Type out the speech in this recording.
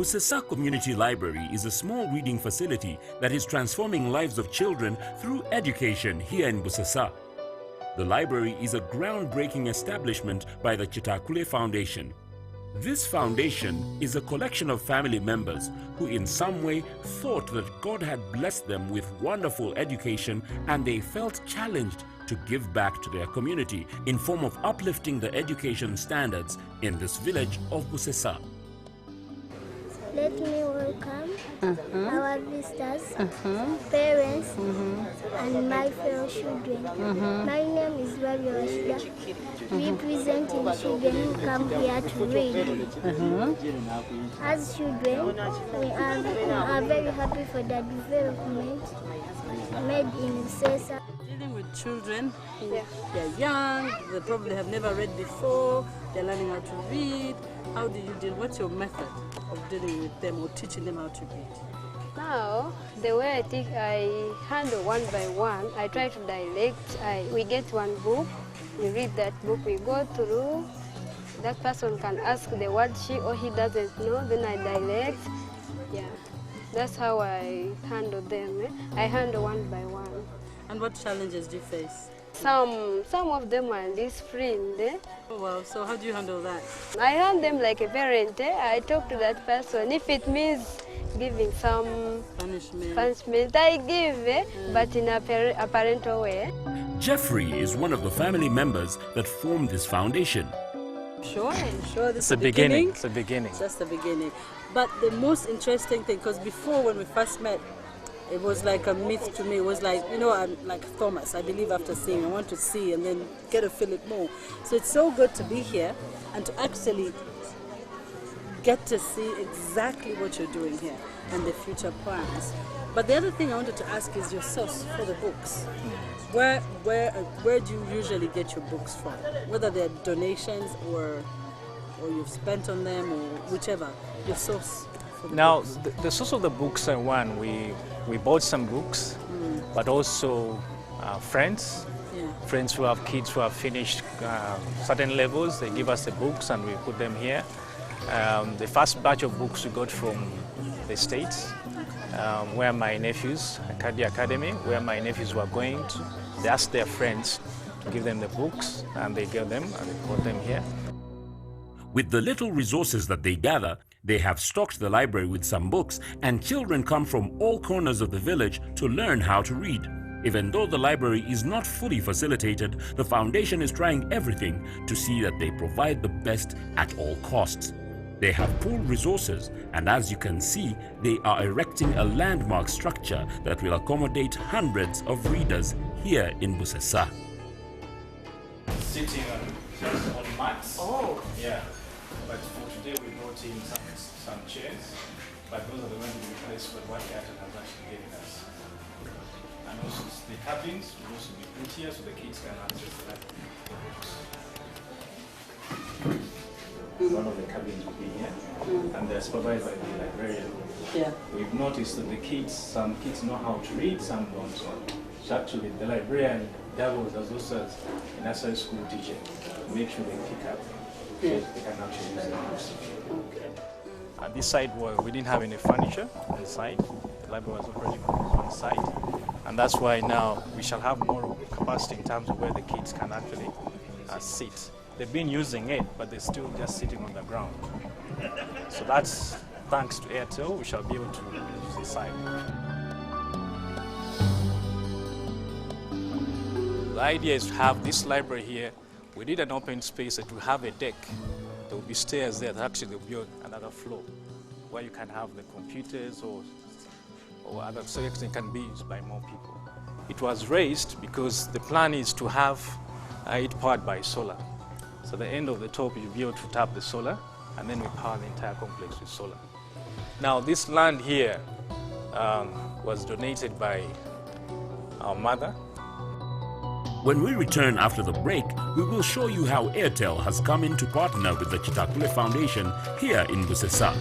Busesa Community Library is a small reading facility that is transforming lives of children through education here in Busesa. The library is a groundbreaking establishment by the Chitakule Foundation. This foundation is a collection of family members who in some way thought that God had blessed them with wonderful education, and they felt challenged to give back to their community in form of uplifting the education standards in this village of Busesa. Let me welcome our visitors, parents, and my fellow children. My name is Babi Rashida, representing children who come here to read. As children, we are very happy for the development made in Busesa. Dealing with children who they're young, they probably have never read before, they're learning how to read. How do you deal? What's your method of dealing with them or teaching them how to read? Now, the way I think I handle one by one, I try to dialect. We get one book, we read that book, we go through. That person can ask the word she or he doesn't know, then I dialect. Yeah, that's how I handle them. I handle one by one. And what challenges do you face? Some of them are disciplined. Oh, wow. So how do you handle that? I handle them like a parent. I talk to that person. If it means giving some punishment I give, but in a parental way. Jeffrey is one of the family members that formed this foundation. Sure, this It's the beginning. It's the beginning. Just the beginning. But the most interesting thing, because before when we first met, it was like a myth to me. It was like, I'm like Thomas. I believe after seeing, I want to see and then get to feel it more. So it's so good to be here and to actually get to see exactly what you're doing here and the future plans. But the other thing I wanted to ask is your source for the books. Where do you usually get your books from? Whether they're donations or you've spent on them or whichever, your source. Now, the source of the books are one, we bought some books, but also friends who have kids who have finished certain levels, they give us the books and we put them here. The first batch of books we got from the States, where my nephews, Akadi Academy, where my nephews were going to, they asked their friends to give them the books and they gave them and they brought them here. With the little resources that they gather, they have stocked the library with some books, and children come from all corners of the village to learn how to read. Even though the library is not fully facilitated, the foundation is trying everything to see that they provide the best at all costs. They have pooled resources, and as you can see, they are erecting a landmark structure that will accommodate hundreds of readers here in Busesa. Sitting on mats. Oh. Yeah. But for today we brought in some chairs, but those are the ones we replaced with what Airtel has actually given us. And also the cabins will also be put here so the kids can access the library. One of the cabins will be here, and they're supervised by the librarian. Yeah. We've noticed that some kids know how to read, some don't. So actually the librarian doubles as also as a nursery school teacher to make sure they pick up. They can actually use the books. At this side, we didn't have any furniture inside. The library was already on site. And that's why now we shall have more capacity in terms of where the kids can actually sit. They've been using it, but they're still just sitting on the ground. So that's thanks to Airtel, we shall be able to use this side. The idea is to have this library here. We need an open space that will have a deck. There will be stairs there that actually will build another floor where you can have the computers or other subjects that can be used by more people. It was raised because the plan is to have it powered by solar. So the end of the top, you'll be able to tap the solar, and then we power the entire complex with solar. Now, this land here was donated by our mother. When we return after the break, we will show you how Airtel has come in to partner with the Chitakule Foundation here in Busesa.